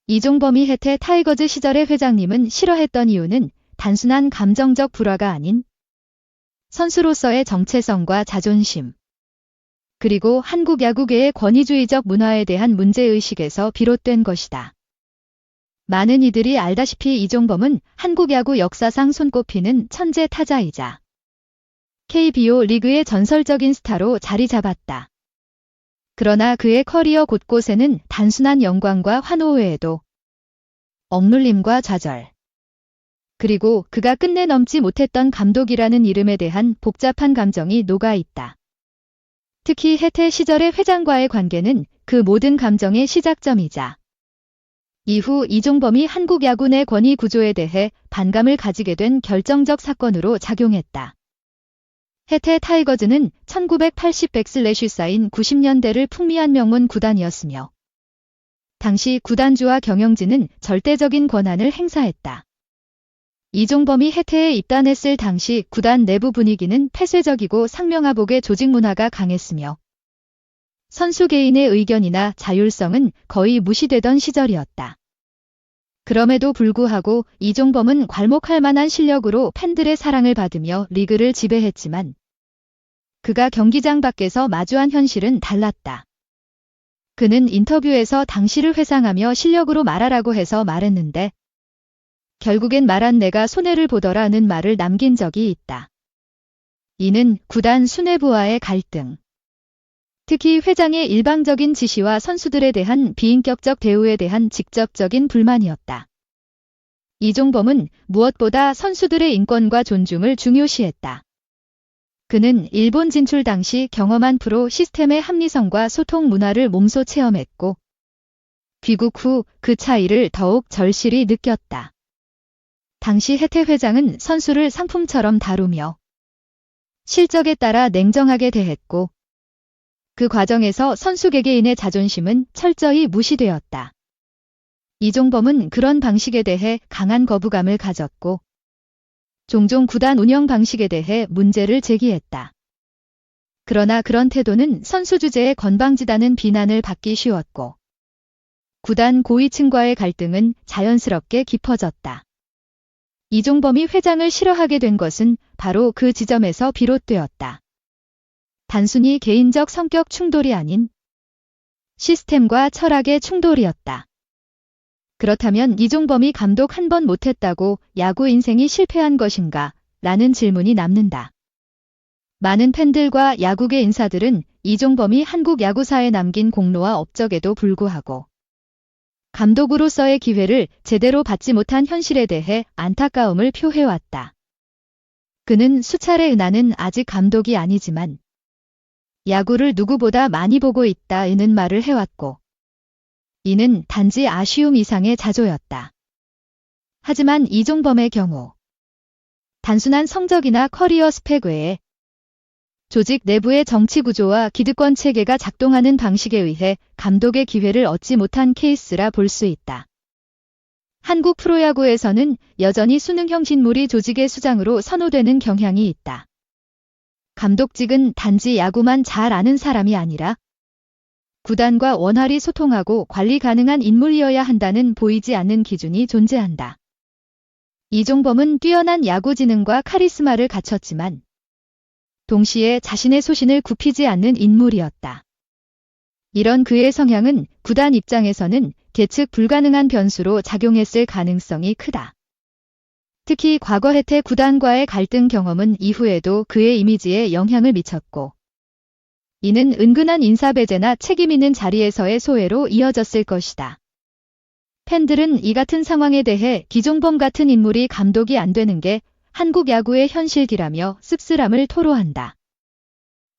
이종범이 해태 타이거즈 시절의 회장님은 싫어했던 이유는 단순한 감정적 불화가 아닌 선수로서의 정체성과 자존심, 그리고 한국 야구계의 권위주의적 문화에 대한 문제의식에서 비롯된 것이다. 많은 이들이 알다시피 이종범은 한국 야구 역사상 손꼽히는 천재 타자이자 KBO 리그의 전설적인 스타로 자리 잡았다. 그러나 그의 커리어 곳곳에는 단순한 영광과 환호 외에도 억눌림과 좌절, 그리고 그가 끝내 넘지 못했던 감독이라는 이름에 대한 복잡한 감정이 녹아있다. 특히 해태 시절의 회장과의 관계는 그 모든 감정의 시작점이자 이후 이종범이 한국 야구 내 권위 구조에 대해 반감을 가지게 된 결정적 사건으로 작용했다. 해태 타이거즈는 1980 쌓인 90년대를 풍미한 명문 구단이었으며 당시 구단주와 경영진은 절대적인 권한을 행사했다. 이종범이 해태에 입단했을 당시 구단 내부 분위기는 폐쇄적이고 상명하복의 조직 문화가 강했으며 선수 개인의 의견이나 자율성은 거의 무시되던 시절이었다. 그럼에도 불구하고 이종범은 괄목할 만한 실력으로 팬들의 사랑을 받으며 리그를 지배했지만 그가 경기장 밖에서 마주한 현실은 달랐다. 그는 인터뷰에서 당시를 회상하며 실력으로 말하라고 해서 말했는데 결국엔 말한 내가 손해를 보더라는 말을 남긴 적이 있다. 이는 구단 수뇌부와의 갈등, 특히 회장의 일방적인 지시와 선수들에 대한 비인격적 대우에 대한 직접적인 불만이었다. 이종범은 무엇보다 선수들의 인권과 존중을 중요시했다. 그는 일본 진출 당시 경험한 프로 시스템의 합리성과 소통 문화를 몸소 체험했고 귀국 후 그 차이를 더욱 절실히 느꼈다. 당시 해태 회장은 선수를 상품처럼 다루며 실적에 따라 냉정하게 대했고 그 과정에서 선수 개개인의 자존심은 철저히 무시되었다. 이종범은 그런 방식에 대해 강한 거부감을 가졌고 종종 구단 운영 방식에 대해 문제를 제기했다. 그러나 그런 태도는 선수 주제에 건방지다는 비난을 받기 쉬웠고 구단 고위층과의 갈등은 자연스럽게 깊어졌다. 이종범이 회장을 싫어하게 된 것은 바로 그 지점에서 비롯되었다. 단순히 개인적 성격 충돌이 아닌 시스템과 철학의 충돌이었다. 그렇다면 이종범이 감독 한 번 못했다고 야구 인생이 실패한 것인가? 라는 질문이 남는다. 많은 팬들과 야구계 인사들은 이종범이 한국 야구사에 남긴 공로와 업적에도 불구하고 감독으로서의 기회를 제대로 받지 못한 현실에 대해 안타까움을 표해왔다. 그는 수차례 은하는 아직 감독이 아니지만 야구를 누구보다 많이 보고 있다는 말을 해왔고 이는 단지 아쉬움 이상의 자조였다. 하지만 이종범의 경우 단순한 성적이나 커리어 스펙 외에 조직 내부의 정치 구조와 기득권 체계가 작동하는 방식에 의해 감독의 기회를 얻지 못한 케이스라 볼 수 있다. 한국 프로야구에서는 여전히 수능형 신물이 조직의 수장으로 선호되는 경향이 있다. 감독직은 단지 야구만 잘 아는 사람이 아니라 구단과 원활히 소통하고 관리 가능한 인물이어야 한다는 보이지 않는 기준이 존재한다. 이종범은 뛰어난 야구 지능과 카리스마를 갖췄지만 동시에 자신의 소신을 굽히지 않는 인물이었다. 이런 그의 성향은 구단 입장에서는 계측 불가능한 변수로 작용했을 가능성이 크다. 특히 과거 해태 구단과의 갈등 경험은 이후에도 그의 이미지에 영향을 미쳤고 이는 은근한 인사배제나 책임 있는 자리에서의 소외로 이어졌을 것이다. 팬들은 이 같은 상황에 대해 이종범 같은 인물이 감독이 안 되는 게 한국 야구의 현실이라며 씁쓸함을 토로한다.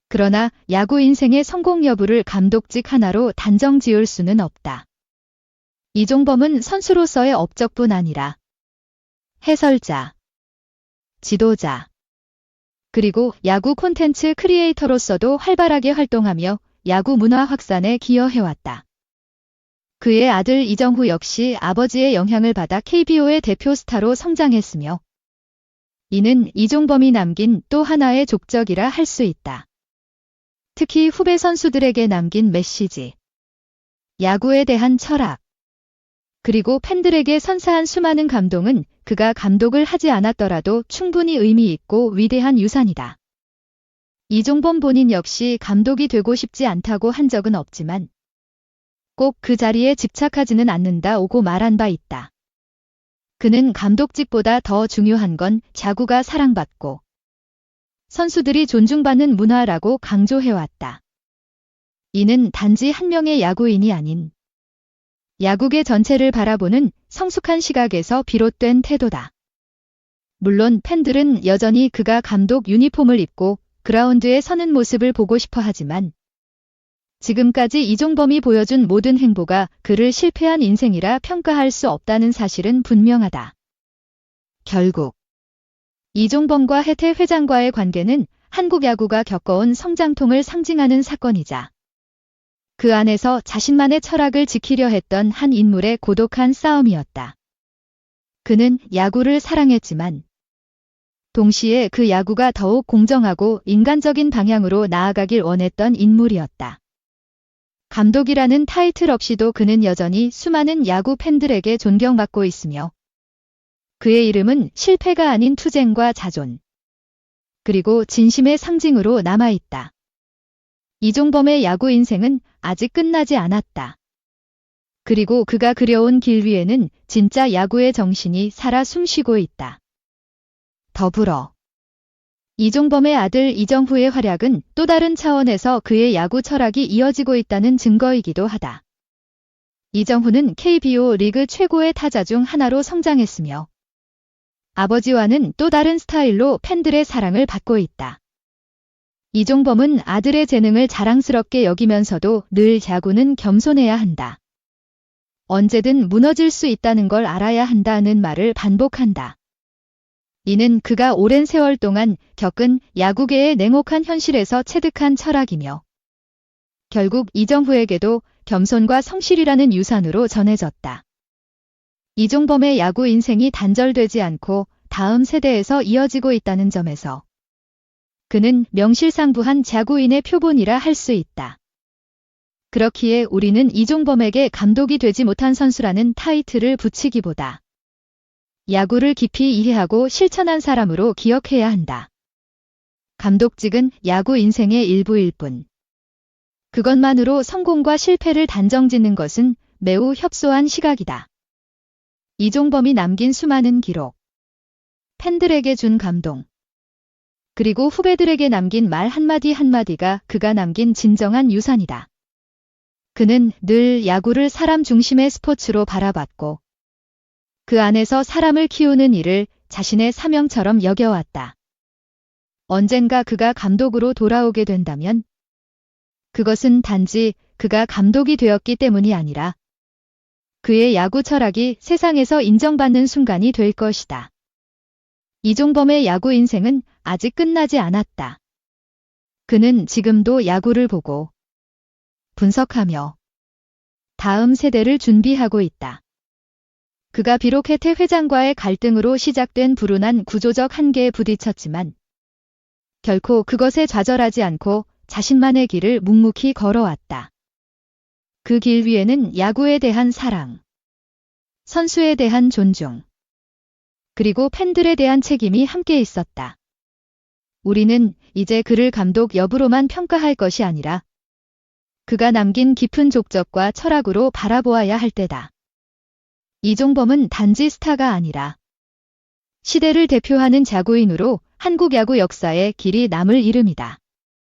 그러나 야구 인생의 성공 여부를 감독직 하나로 단정 지을 수는 없다. 이종범은 선수로서의 업적뿐 아니라 해설자, 지도자, 그리고 야구 콘텐츠 크리에이터로서도 활발하게 활동하며 야구 문화 확산에 기여해왔다. 그의 아들 이정후 역시 아버지의 영향을 받아 KBO의 대표 스타로 성장했으며 이는 이종범이 남긴 또 하나의 족적이라 할 수 있다. 특히 후배 선수들에게 남긴 메시지, 야구에 대한 철학, 그리고 팬들에게 선사한 수많은 감동은 그가 감독을 하지 않았더라도 충분히 의미 있고 위대한 유산이다. 이종범 본인 역시 감독이 되고 싶지 않다고 한 적은 없지만 꼭 그 자리에 집착하지는 않는다고 말한 바 있다. 그는 감독직보다 더 중요한 건 야구가 사랑받고 선수들이 존중받는 문화라고 강조해왔다. 이는 단지 한 명의 야구인이 아닌 야구계 전체를 바라보는 성숙한 시각에서 비롯된 태도다. 물론 팬들은 여전히 그가 감독 유니폼을 입고 그라운드에 서는 모습을 보고 싶어 하지만 지금까지 이종범이 보여준 모든 행보가 그를 실패한 인생이라 평가할 수 없다는 사실은 분명하다. 결국 이종범과 해태 회장과의 관계는 한국 야구가 겪어온 성장통을 상징하는 사건이자 그 안에서 자신만의 철학을 지키려 했던 한 인물의 고독한 싸움이었다. 그는 야구를 사랑했지만 동시에 그 야구가 더욱 공정하고 인간적인 방향으로 나아가길 원했던 인물이었다. 감독이라는 타이틀 없이도 그는 여전히 수많은 야구 팬들에게 존경받고 있으며 그의 이름은 실패가 아닌 투쟁과 자존, 그리고 진심의 상징으로 남아있다. 이종범의 야구 인생은 아직 끝나지 않았다. 그리고 그가 그려온 길 위에는 진짜 야구의 정신이 살아 숨쉬고 있다. 더불어 이종범의 아들 이정후의 활약은 또 다른 차원에서 그의 야구 철학이 이어지고 있다는 증거이기도 하다. 이정후는 KBO 리그 최고의 타자 중 하나로 성장했으며 아버지와는 또 다른 스타일로 팬들의 사랑을 받고 있다. 이종범은 아들의 재능을 자랑스럽게 여기면서도 늘 야구는 겸손해야 한다. 언제든 무너질 수 있다는 걸 알아야 한다는 말을 반복한다. 이는 그가 오랜 세월 동안 겪은 야구계의 냉혹한 현실에서 체득한 철학이며 결국 이정후에게도 겸손과 성실이라는 유산으로 전해졌다. 이종범의 야구 인생이 단절되지 않고 다음 세대에서 이어지고 있다는 점에서 그는 명실상부한 야구인의 표본이라 할 수 있다. 그렇기에 우리는 이종범에게 감독이 되지 못한 선수라는 타이틀을 붙이기보다 야구를 깊이 이해하고 실천한 사람으로 기억해야 한다. 감독직은 야구 인생의 일부일 뿐. 그것만으로 성공과 실패를 단정짓는 것은 매우 협소한 시각이다. 이종범이 남긴 수많은 기록, 팬들에게 준 감동, 그리고 후배들에게 남긴 말 한마디 한마디가 그가 남긴 진정한 유산이다. 그는 늘 야구를 사람 중심의 스포츠로 바라봤고 그 안에서 사람을 키우는 일을 자신의 사명처럼 여겨왔다. 언젠가 그가 감독으로 돌아오게 된다면 그것은 단지 그가 감독이 되었기 때문이 아니라 그의 야구 철학이 세상에서 인정받는 순간이 될 것이다. 이종범의 야구 인생은 아직 끝나지 않았다. 그는 지금도 야구를 보고 분석하며 다음 세대를 준비하고 있다. 그가 비록 해태 회장과의 갈등으로 시작된 불운한 구조적 한계에 부딪혔지만 결코 그것에 좌절하지 않고 자신만의 길을 묵묵히 걸어왔다. 그 길 위에는 야구에 대한 사랑, 선수에 대한 존중, 그리고 팬들에 대한 책임이 함께 있었다. 우리는 이제 그를 감독 여부로만 평가할 것이 아니라 그가 남긴 깊은 족적과 철학으로 바라보아야 할 때다. 이종범은 단지 스타가 아니라 시대를 대표하는 야구인으로 한국 야구 역사에 길이 남을 이름이다.